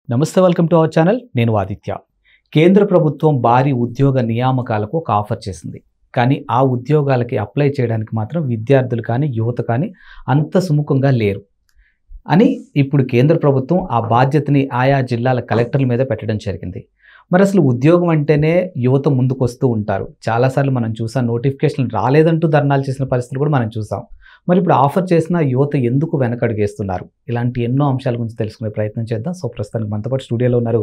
నమస్తే, welcome to our channel. నేను ఆదిత్య. కేంద్ర ప్రభుత్వం భారీ ఉద్యోగ నియామకాలకు ఒక ఆఫర్ చేసింది. కానీ ఆ ఉద్యోగాలకి అప్లై చేయడానికి మాత్రం విద్యార్థులు కానీ యువత కానీ అంత సుముఖంగా లేరు అని ఇప్పుడు కేంద్ర ప్రభుత్వం ఆ బాధ్యతని ఆయా జిల్లాల కలెక్టర్ల మీద పెట్టడం జరిగింది. మరి అసలు ఉద్యోగం అంటేనే యువత ముందుకు వస్తూ ఉంటారు. చాలాసార్లు మనం చూసాం, నోటిఫికేషన్ రాలేదంటూ ధర్నాలు చేసిన పరిస్థితులు కూడా మనం చూసాం. మరి ఇప్పుడు ఆఫర్ చేసిన యువత ఎందుకు వెనకడుగేస్తున్నారు? ఇలాంటి ఎన్నో అంశాల గురించి తెలుసుకునే ప్రయత్నం చేద్దాం. సో ప్రస్తుతానికి మనతో పాటు స్టూడియోలో ఉన్నారు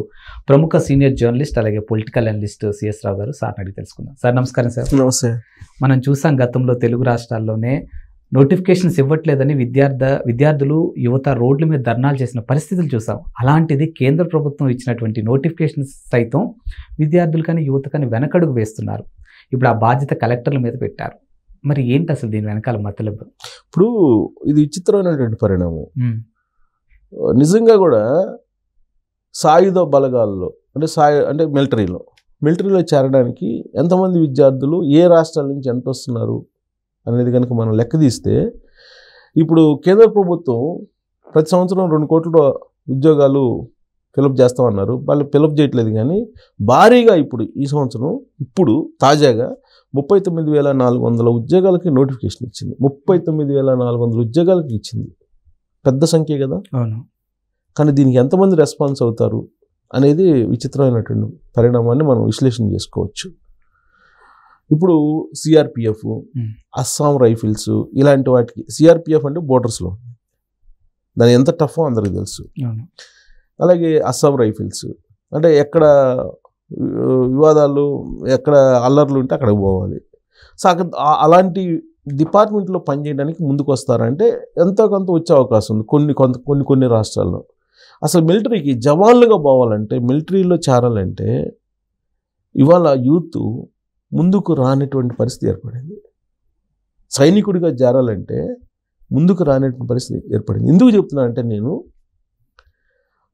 ప్రముఖ సీనియర్ జర్నలిస్ట్ అలాగే పొలిటికల్ అనలిస్ట్ సిఎస్ రావు గారు. సార్ని అడిగి తెలుసుకుందాం. సార్ నమస్కారం. సార్ నమస్తే. మనం చూసాం గతంలో తెలుగు రాష్ట్రాల్లోనే నోటిఫికేషన్స్ ఇవ్వట్లేదని విద్యార్థులు యువత రోడ్ల మీద ధర్నాలు చేసిన పరిస్థితులు చూసాం. అలాంటిది కేంద్ర ప్రభుత్వం ఇచ్చినటువంటి నోటిఫికేషన్స్ సైతం విద్యార్థులు కానీ యువత కానీ వెనకడుగు వేస్తున్నారు. ఇప్పుడు ఆ బాధ్యత కలెక్టర్ల మీద పెట్టారు. మరి ఏంటి అసలు దీని వెనకాల మతలబు? ఇప్పుడు ఇది విచిత్రమైనటువంటి పరిణామం. నిజంగా కూడా సాయుధ బలగాల్లో అంటే మిలిటరీలో చేరడానికి ఎంతమంది విద్యార్థులు ఏ రాష్ట్రాల నుంచి ఎంత వస్తున్నారు అనేది కనుక మనం లెక్క తీస్తే, ఇప్పుడు కేంద్ర ప్రభుత్వం ప్రతి సంవత్సరం 2 కోట్ల ఉద్యోగాలు ఫిలప్ చేస్తామన్నారు. వాళ్ళు ఫిలప్ చేయట్లేదు. కానీ భారీగా ఈ సంవత్సరం తాజాగా 39,400 ఉద్యోగాలకి నోటిఫికేషన్ ఇచ్చింది. 39,400 ఉద్యోగాలకి ఇచ్చింది. పెద్ద సంఖ్య కదా. అవును. కానీ దీనికి ఎంతమంది రెస్పాన్స్ అవుతారు అనేది విచిత్రమైనటువంటి పరిణామాన్ని మనం విశ్లేషణ చేసుకోవచ్చు. ఇప్పుడు సిఆర్పిఎఫ్, అస్సాం రైఫిల్స్ ఇలాంటి వాటికి, సిఆర్పిఎఫ్ అంటే బోర్డర్స్లో, దాని ఎంత టఫ్ అందరికీ తెలుసు. అలాగే అస్సాం రైఫిల్స్ అంటే ఎక్కడ వివాదాలు, ఎక్కడ అల్లర్లు ఉంటే అక్కడికి పోవాలి. సో అలాంటి డిపార్ట్మెంట్లో పనిచేయడానికి ముందుకు వస్తారంటే ఎంతో కొంత వచ్చే అవకాశం ఉంది కొన్ని రాష్ట్రాల్లో. అసలు మిలిటరీకి జవాన్లుగా పోవాలంటే, మిలిటరీలో చేరాలంటే ఇవాళ యూత్ ముందుకు రానటువంటి పరిస్థితి ఏర్పడింది. సైనికుడిగా చేరాలంటే ముందుకు రానటువంటి పరిస్థితి ఏర్పడింది. ఎందుకు చెప్తున్నా అంటే, నేను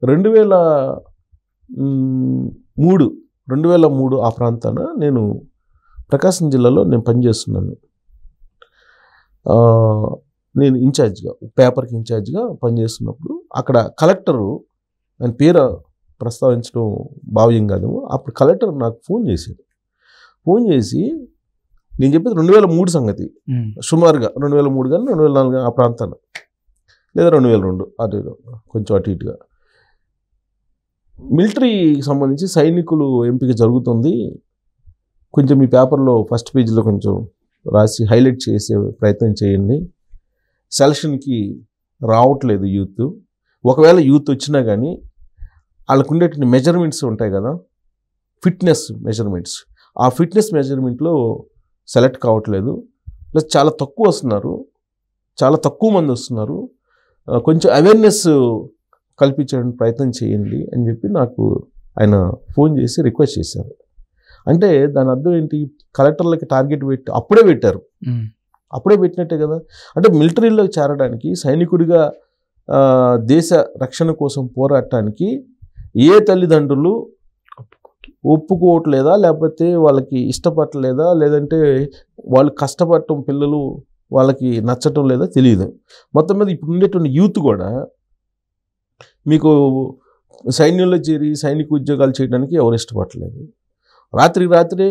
2003 ఆ ప్రాంతాన నేను ప్రకాశం జిల్లాలో నేను పనిచేస్తున్నాను. నేను పేపర్కి ఇన్ఛార్జ్గా పనిచేస్తున్నప్పుడు అక్కడ కలెక్టరు, ఆయన పేరు ప్రస్తావించడం భావ్యం కాదేమో, అప్పుడు కలెక్టర్ నాకు ఫోన్ చేసి నేను చెప్పేది 2003 సంగతి. సుమారుగా 2003 కానీ 2004 ఆ ప్రాంతాన, లేదా 2002 కొంచెం అటు ఇటుగా. మిలిటరీకి సంబంధించి సైనికులు ఎంపిక జరుగుతుంది, కొంచెం మీ పేపర్లో ఫస్ట్ పేజీలో కొంచెం రాసి హైలైట్ చేసే ప్రయత్నం చేయండి. సెలక్షన్కి రావట్లేదు యూత్. ఒకవేళ యూత్ వచ్చినా కానీ వాళ్ళకు ఉండేటువంటి మెజర్మెంట్స్ ఉంటాయి కదా, ఫిట్నెస్ మెజర్మెంట్స్, ఆ ఫిట్నెస్ మెజర్మెంట్లో సెలెక్ట్ కావట్లేదు. ప్లస్ చాలా తక్కువ మంది వస్తున్నారు. కొంచెం అవేర్నెస్ కల్పించడానికి ప్రయత్నం చేయండి అని చెప్పి నాకు ఆయన ఫోన్ చేసి రిక్వెస్ట్ చేశారు. అంటే దాని అర్థం ఏంటి? కలెక్టర్లకి టార్గెట్ అప్పుడే పెట్టినట్టే కదా. అంటే మిలిటరీలో చేరడానికి, సైనికుడిగా దేశ రక్షణ కోసం పోరాడటానికి ఏ తల్లిదండ్రులు ఒప్పుకోవట్లేదా, లేకపోతే వాళ్ళకి ఇష్టపడలేదా, లేదంటే వాళ్ళు కష్టపడటం పిల్లలు వాళ్ళకి నచ్చటం లేదా తెలియదు. మొత్తం మీద ఇప్పుడు ఉండేటువంటి యూత్ కూడా మీకు సైన్యంలో చేరి సైనిక ఉద్యోగాలు చేయడానికి ఎవరు ఇష్టపడలేదు. రాత్రే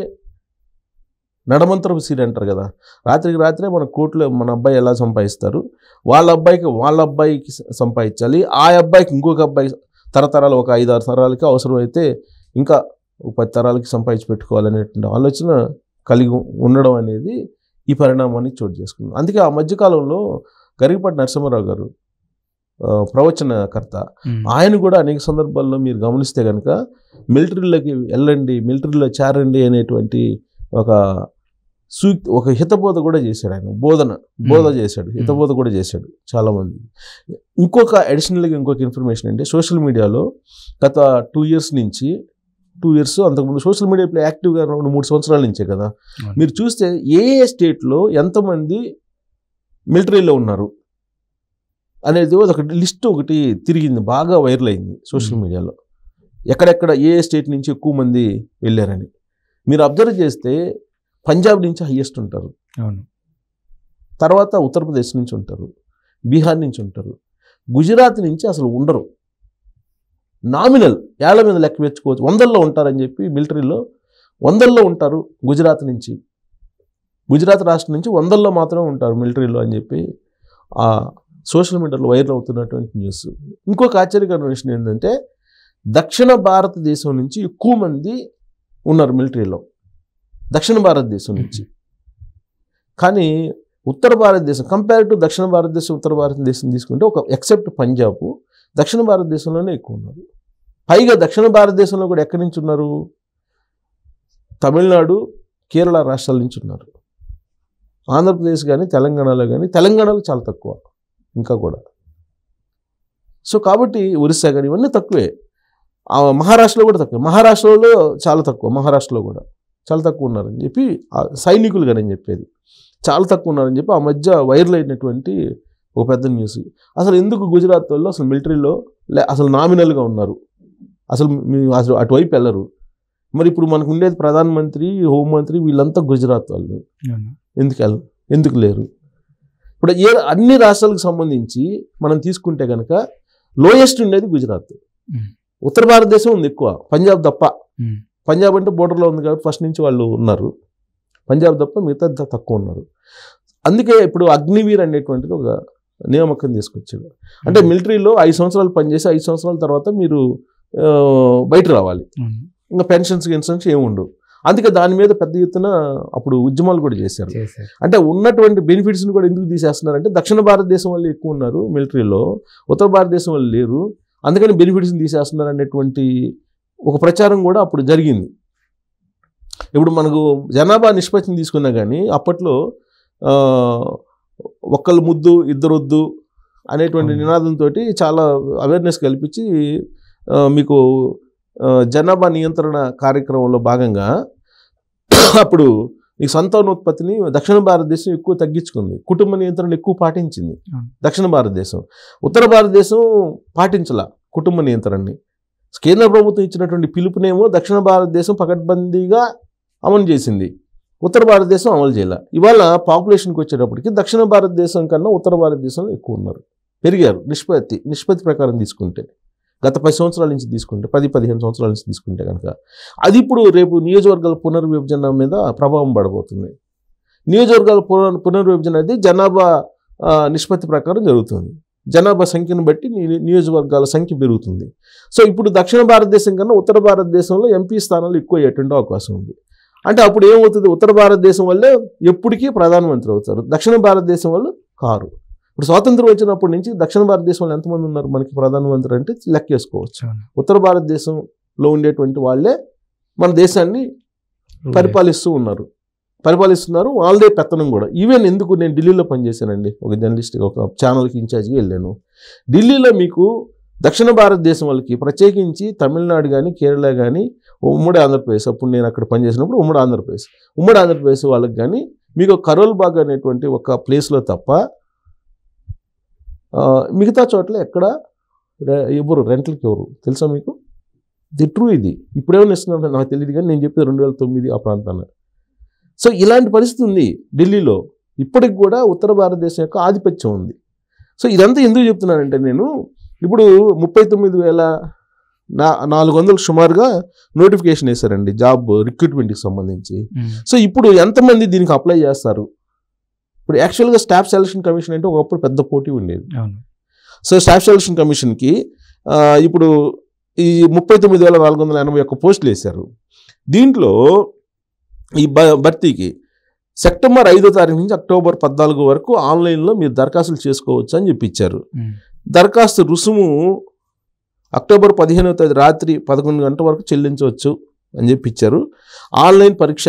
నడమంతరపు సీడ్ అంటారు కదా, రాత్రే మన కోర్టులో మన అబ్బాయి ఎలా సంపాదిస్తారు, వాళ్ళ అబ్బాయికి సంపాదించాలి, ఆ అబ్బాయికి ఇంకొక అబ్బాయి, తరతరాలు ఒక 5-6 తరాలకి అవసరమైతే ఇంకా 10 తరాలకి సంపాదించి పెట్టుకోవాలనేటువంటి ఆలోచన కలిగి ఉండడం అనేది ఈ పరిణామాన్ని చోటు చేసుకుంది. అందుకే ఆ మధ్యకాలంలో గరికపాటి నరసింహారావు గారు, ప్రవచనకర్త, ఆయన కూడా అనేక సందర్భాల్లో మీరు గమనిస్తే కనుక మిలిటరీలోకి వెళ్ళండి, మిలిటరీలో చేరండి అనేటువంటి ఒక హితబోధ కూడా చేశాడు. ఆయన బోధ చేశాడు, హితబోధ కూడా చేశాడు చాలామంది. అడిషనల్గా ఇంకొక ఇన్ఫర్మేషన్ అంటే, సోషల్ మీడియాలో గత 2 ఇయర్స్ అంతకుముందు సోషల్ మీడియా ఇప్పుడు యాక్టివ్గా 3 సంవత్సరాల నుంచే కదా, మీరు చూస్తే ఏ స్టేట్లో ఎంతమంది మిలిటరీలో ఉన్నారు అనేది ఒక లిస్ట్ తిరిగింది, బాగా వైరల్ అయింది సోషల్ మీడియాలో. ఎక్కడెక్కడ ఏ స్టేట్ నుంచి ఎక్కువ మంది వెళ్ళారని మీరు అబ్జర్వ్ చేస్తే, పంజాబ్ నుంచి హైయెస్ట్ ఉంటారు, తర్వాత ఉత్తరప్రదేశ్ నుంచి ఉంటారు, బీహార్ నుంచి ఉంటారు, గుజరాత్ నుంచి అసలు ఉండరు. నామినల్ ఏళ్ల మీద లెక్క పెంచుకోవచ్చు. 100ల్లో ఉంటారని చెప్పి మిలిటరీలో 100ల్లో ఉంటారు. గుజరాత్ రాష్ట్రం నుంచి 100ల్లో మాత్రమే ఉంటారు మిలిటరీలో అని చెప్పి ఆ సోషల్ మీడియాలో వైరల్ అవుతున్నటువంటి న్యూస్. ఇంకొక ఆశ్చర్యకరమైన విషయం ఏంటంటే దక్షిణ భారతదేశం నుంచి ఎక్కువ మంది ఉన్నారు మిలిటరీలో, దక్షిణ భారతదేశం నుంచి. కానీ ఉత్తర భారతదేశం కంపేర్ టు దక్షిణ భారతదేశం ఉత్తర భారతదేశం తీసుకుంటే ఒక ఎక్సెప్ట్ పంజాబ్ దక్షిణ భారతదేశంలోనే ఎక్కువ ఉన్నారు. పైగా దక్షిణ భారతదేశంలో కూడా ఎక్కడి నుంచి ఉన్నారు? తమిళనాడు, కేరళ రాష్ట్రాల నుంచి ఉన్నారు. ఆంధ్రప్రదేశ్ కానీ తెలంగాణలో కానీ, తెలంగాణలో చాలా తక్కువ ఇంకా కూడా. సో కాబట్టి ఒరిస్సా కానీ ఇవన్నీ తక్కువే. మహారాష్ట్రలో కూడా తక్కువ, మహారాష్ట్రలో చాలా తక్కువ, మహారాష్ట్రలో కూడా చాలా తక్కువ ఉన్నారని చెప్పి సైనికులు కానీ అని చెప్పేది చాలా తక్కువ ఉన్నారని చెప్పి ఆ మధ్య వైరల్ అయినటువంటి ఒక పెద్ద న్యూస్. అసలు ఎందుకు గుజరాత్ వాళ్ళు అసలు మిలిటరీలో అసలు నామినల్గా ఉన్నారు, అసలు అటువైపు వెళ్ళరు. మరి ఇప్పుడు మనకు ఉండేది ప్రధానమంత్రి, హోంమంత్రి, వీళ్ళంతా గుజరాత్ వాళ్ళు. ఎందుకు లేరు? ఇప్పుడు అన్ని రాష్ట్రాలకు సంబంధించి మనం తీసుకుంటే కనుక లోయెస్ట్ ఉండేది గుజరాత్. ఉత్తర భారతదేశం ఉంది ఎక్కువ, పంజాబ్ తప్ప. పంజాబ్ అంటే బోర్డర్లో ఉంది కాబట్టి ఫస్ట్ నుంచి వాళ్ళు ఉన్నారు. పంజాబ్ తప్ప మిగతా తక్కువ ఉన్నారు. అందుకే ఇప్పుడు అగ్నివీర్ అనేటువంటిది ఒక నియామకం తీసుకొచ్చాడు. అంటే మిలిటరీలో 5 సంవత్సరాలు పనిచేసి 5 సంవత్సరాల తర్వాత మీరు బయట రావాలి. ఇంకా పెన్షన్స్ ఏమి ఉండవు. అందుకే దాని మీద పెద్ద ఎత్తున అప్పుడు ఉద్యమాలు కూడా చేశారు. అంటే ఉన్నటువంటి బెనిఫిట్స్ని కూడా ఎందుకు తీసేస్తున్నారంటే దక్షిణ భారతదేశం వాళ్ళు ఎక్కువ ఉన్నారు మిలిటరీలో, ఉత్తర భారతదేశం వాళ్ళు లేరు, అందుకని బెనిఫిట్స్ని తీసేస్తున్నారు అనేటువంటి ఒక ప్రచారం కూడా అప్పుడు జరిగింది. ఇప్పుడు మనకు జనాభా నిష్పత్తిని తీసుకున్నా కానీ అప్పట్లో ఒక్కళ్ళు ముద్దు ఇద్దరు వద్దు అనేటువంటి నినాదంతో చాలా అవేర్నెస్ కల్పించి మీకు జనాభా నియంత్రణ కార్యక్రమంలో భాగంగా అప్పుడు ఈ సంతానోత్పత్తిని దక్షిణ భారతదేశం ఎక్కువ తగ్గించుకుంది, కుటుంబ నియంత్రణ ఎక్కువ పాటించింది దక్షిణ భారతదేశం. ఉత్తర భారతదేశం పాటించాల కుటుంబ నియంత్రణని. కేంద్ర ప్రభుత్వం ఇచ్చినటువంటి పిలుపునేమో దక్షిణ భారతదేశం పకడ్బందీగా అమలు చేసింది, ఉత్తర భారతదేశం అమలు చేయాల. ఇవాళ పాపులేషన్కి వచ్చేటప్పటికి దక్షిణ భారతదేశం కన్నా ఉత్తర భారతదేశంలో ఎక్కువ ఉన్నారు, పెరిగారు. నిష్పత్తి ప్రకారం తీసుకుంటే గత 10 సంవత్సరాల నుంచి తీసుకుంటే 10-15 సంవత్సరాల నుంచి తీసుకుంటే కనుక అది ఇప్పుడు రేపు నియోజకవర్గాల పునర్విభజన మీద ప్రభావం పడబోతుంది. నియోజకవర్గాల పునర్విభజన అనేది జనాభా నిష్పత్తి ప్రకారం జరుగుతుంది. జనాభా సంఖ్యను బట్టి నియోజకవర్గాల సంఖ్య పెరుగుతుంది. సో ఇప్పుడు దక్షిణ భారతదేశం కన్నా ఉత్తర భారతదేశంలో ఎంపీ స్థానాలు ఎక్కువ అయ్యేటువంటి అవకాశం ఉంది. అంటే అప్పుడు ఏమవుతుంది, ఉత్తర భారతదేశం వల్లే ఎప్పటికీ ప్రధానమంత్రి అవుతారు, దక్షిణ భారతదేశం వాళ్ళు కారు. ఇప్పుడు స్వాతంత్రం వచ్చినప్పటి నుంచి దక్షిణ భారతదేశంలో ఎంతమంది ఉన్నారు మనకి ప్రధానమంత్రి అంటే లెక్కేసుకోవచ్చు. ఉత్తర భారతదేశంలో ఉండేటువంటి వాళ్ళే మన దేశాన్ని పరిపాలిస్తున్నారు, వాళ్ళదే పెత్తనం కూడా. ఈవెన్ ఎందుకు నేను ఢిల్లీలో పనిచేశానండి, ఒక జర్నలిస్ట్గా ఒక ఛానల్కి ఇన్ఛార్జ్గా వెళ్ళాను. ఢిల్లీలో మీకు దక్షిణ భారతదేశం వాళ్ళకి ప్రత్యేకించి తమిళనాడు కానీ కేరళ కానీ ఉమ్మడి ఆంధ్రప్రదేశ్, అప్పుడు నేను అక్కడ పనిచేసినప్పుడు ఉమ్మడి ఆంధ్రప్రదేశ్ వాళ్ళకి కానీ మీకు కరోల్బాగ్ అనేటువంటి ఒక ప్లేస్లో తప్ప మిగతా చోట్ల ఎక్కడ ఎవరు రెంట్లకి ఎవరు తెలుసా మీకు? ట్రూ ఇది. ఇప్పుడేమైనా ఇస్తున్నారో నాకు తెలియదు కానీ నేను చెప్పేది 2009 ఆ ప్రాంతాన్ని. సో ఇలాంటి పరిస్థితి ఉంది ఢిల్లీలో. ఇప్పటికి కూడా ఉత్తర భారతదేశం యొక్క ఆధిపత్యం ఉంది. సో ఇదంతా ఎందుకు చెప్తున్నానంటే నేను ఇప్పుడు 39,400 సుమారుగా నోటిఫికేషన్ వేశారండి జాబ్ రిక్రూట్మెంట్కి సంబంధించి. సో ఇప్పుడు ఎంతమంది దీనికి అప్లై చేస్తారు? ఇప్పుడు యాక్చువల్గా స్టాఫ్ సెలక్షన్ కమిషన్ అంటే ఒకప్పుడు పెద్ద పోటీ ఉండేది. సో స్టాఫ్ సెలక్షన్ కమిషన్కి ఇప్పుడు ఈ 39,481 పోస్టులు వేశారు. దీంట్లో ఈ భర్తీకి సెప్టెంబర్ 5వ తారీఖు నుంచి అక్టోబర్ 14 వరకు ఆన్లైన్లో మీరు దరఖాస్తులు చేసుకోవచ్చు అని చెప్పి ఇచ్చారు. దరఖాస్తు రుసుము అక్టోబర్ 15వ తేదీ రాత్రి 11 గంటల వరకు చెల్లించవచ్చు అని చెప్పి ఇచ్చారు. ఆన్లైన్ పరీక్ష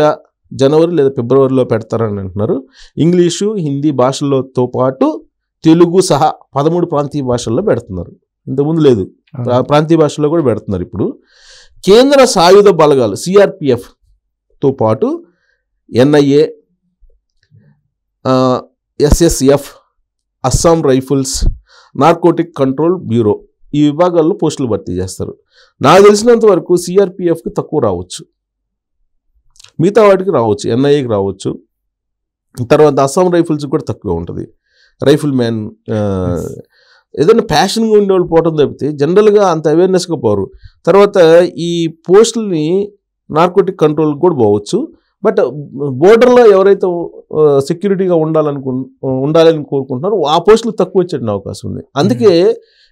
జనవరి లేదా ఫిబ్రవరిలో పెడతారని అంటున్నారు. ఇంగ్లీషు హిందీ భాషలతో పాటు తెలుగు సహా 13 ప్రాంతీయ భాషల్లో పెడుతున్నారు. ఇంతకుముందు లేదు, ప్రాంతీయ భాషల్లో కూడా పెడుతున్నారు. ఇప్పుడు కేంద్ర సాయుధ బలగాలు సిఆర్పిఎఫ్తో పాటు NIA, SSF, Assam rifles, narcotic control bureau ఈ విభాగాల్లో పోస్టులు భర్తీ చేస్తారు. నాకు తెలిసినంత వరకు సిఆర్పిఎఫ్కి తక్కువ రావచ్చు, మిగతా వాటికి రావచ్చు, ఎన్ఐఏకి రావచ్చు. తర్వాత అస్సాం రైఫిల్స్కి కూడా తక్కువ ఉంటుంది, రైఫిల్ మ్యాన్. ఏదైనా ప్యాషన్గా ఉండేవాళ్ళు పోవటం తప్పితే జనరల్గా అంత అవేర్నెస్గా పోరు. తర్వాత ఈ పోస్టుల్ని నార్కోటిక్ కంట్రోల్కి కూడా పోవచ్చు. బట్ బోర్డర్లో ఎవరైతే సెక్యూరిటీగా ఉండాలని కోరుకుంటున్నారో ఆ పోస్టులు తక్కువ వచ్చే అవకాశం ఉంది. అందుకే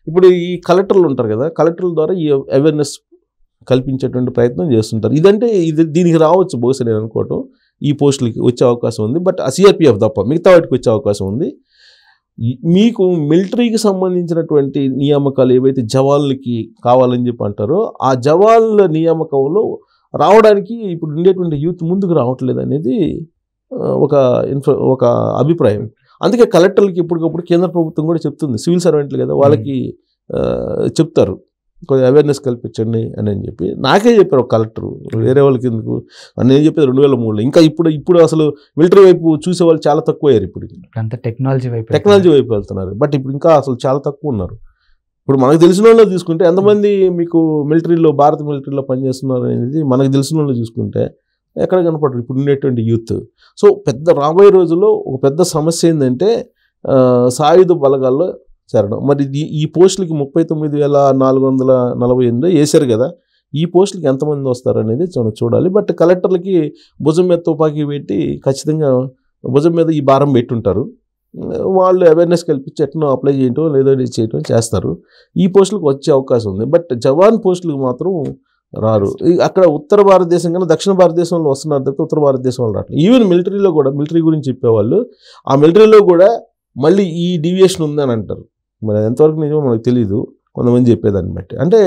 ఇప్పుడు ఈ కలెక్టర్లు ఉంటారు కదా, కలెక్టర్ల ద్వారా ఈ అవేర్నెస్ కల్పించేటువంటి ప్రయత్నం చేస్తుంటారు. దీనికి రావచ్చు బహుశా నేను అనుకోవటం, ఈ పోస్టులకి వచ్చే అవకాశం ఉంది. బట్ ఆ సిఆర్పిఎఫ్ తప్ప మిగతా వాటికి వచ్చే అవకాశం ఉంది. మీకు మిలిటరీకి సంబంధించినటువంటి నియామకాలు ఏవైతే జవాన్లకి కావాలని చెప్పి అంటారో ఆ జవాన్ల నియామకంలో రావడానికి ఇప్పుడు ఉండేటువంటి యూత్ ముందుకు రావట్లేదు అనేది ఒక అభిప్రాయం. అందుకే కలెక్టర్లకి ఎప్పటికప్పుడు కేంద్ర ప్రభుత్వం కూడా చెప్తుంది, సివిల్ సర్వెంట్లు కదా వాళ్ళకి చెప్తారు కొంచెం అవేర్నెస్ కల్పించండి అని చెప్పి. నాకే చెప్పారు ఒక కలెక్టర్, వేరే వాళ్ళకి ఎందుకు అని నేను చెప్పేది 2003లో. ఇంకా ఇప్పుడు అసలు మిలిటరీ వైపు చూసే వాళ్ళు చాలా తక్కువ అయ్యారు. ఇప్పుడు అంత టెక్నాలజీ వైపు వెళ్తున్నారు. బట్ ఇప్పుడు ఇంకా అసలు చాలా తక్కువ ఉన్నారు. ఇప్పుడు మనకు తెలిసిన వాళ్ళు తీసుకుంటే ఎంతమంది మీకు భారత మిలిటరీలో పనిచేస్తున్నారు అనేది మనకు తెలిసిన వాళ్ళు చూసుకుంటే ఎక్కడ కనపడరు ఇప్పుడు ఉండేటువంటి యూత్. సో రాబోయే రోజుల్లో ఒక పెద్ద సమస్య ఏంటంటే సాయుధ బలగాల్లో చేరడం. మరి ఈ పోస్టులకి 39,448 వేశారు కదా, ఈ పోస్టులకి ఎంతమంది వస్తారనేది చూడాలి. బట్ కలెక్టర్లకి భుజం మీద తుపాకీ పెట్టి ఖచ్చితంగా భుజం మీద ఈ భారం పెట్టుంటారు. వాళ్ళు అవేర్నెస్ కల్పించి ఎట్నో అప్లై చేయటం లేదో చేయటం చేస్తారు. ఈ పోస్టులకు వచ్చే అవకాశం ఉంది. బట్ జవాన్ పోస్టులకు మాత్రం రారు. అక్కడ ఉత్తర భారతదేశం కన్నా దక్షిణ భారతదేశంలో వస్తున్నారు తప్పితే ఉత్తర భారతదేశంలో రావట్లేదు. ఈవెన్ మిలిటరీలో కూడా, మిలిటరీ గురించి చెప్పేవాళ్ళు ఆ మిలిటరీలో కూడా మళ్ళీ ఈ డీవియేషన్ ఉందని అంటారు. మరి ఎంతవరకు నిజమో మనకు తెలియదు, కొంతమంది చెప్పేదాన్ని బట్టి. అంటే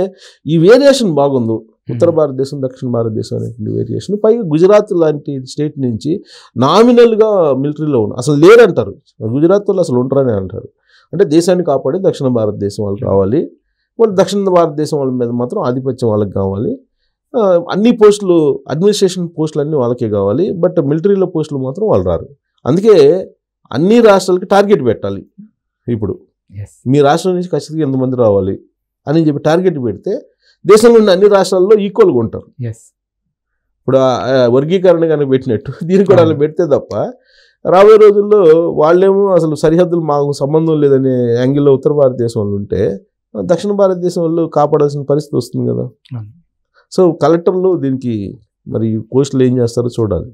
ఈ వేరియేషన్ బాగుంది, ఉత్తర భారతదేశం దక్షిణ భారతదేశం అనేటువంటి వేరియేషన్. పైగా గుజరాత్ లాంటి స్టేట్ నుంచి నామినల్గా మిలిటరీలో అసలు లేరంటారు. గుజరాత్ వాళ్ళు అసలు ఉంటారని అంటారు. అంటే దేశాన్ని కాపాడి దక్షిణ భారతదేశం వాళ్ళు కావాలి, వాళ్ళు దక్షిణ భారతదేశం వాళ్ళ మీద మాత్రం ఆధిపత్యం వాళ్ళకి కావాలి. అన్ని పోస్టులు, అడ్మినిస్ట్రేషన్ పోస్టులు అన్నీ వాళ్ళకే కావాలి. బట్ మిలిటరీలో పోస్టులు మాత్రం వాళ్ళు రారు. అందుకే అన్ని రాష్ట్రాలకి టార్గెట్ పెట్టాలి. ఇప్పుడు మీ రాష్ట్రం నుంచి ఖచ్చితంగా ఎంతమంది రావాలి అని చెప్పి టార్గెట్ పెడితే దేశంలో ఉన్న అన్ని రాష్ట్రాల్లో ఈక్వల్గా ఉంటారు. ఇప్పుడు వర్గీకరణ కనుక పెట్టినట్టు దీనికి కూడా అలా పెడితే తప్ప రాబోయే రోజుల్లో వాళ్ళేమో అసలు సరిహద్దులు మాకు సంబంధం లేదనే యాంగిల్లో ఉత్తర భారతదేశం వాళ్ళు ఉంటే దక్షిణ భారతదేశం వాళ్ళు కాపాడాల్సిన పరిస్థితి వస్తుంది కదా. సో కలెక్టర్లు దీనికి మరి పోస్టులు ఏం చేస్తారో చూడాలి.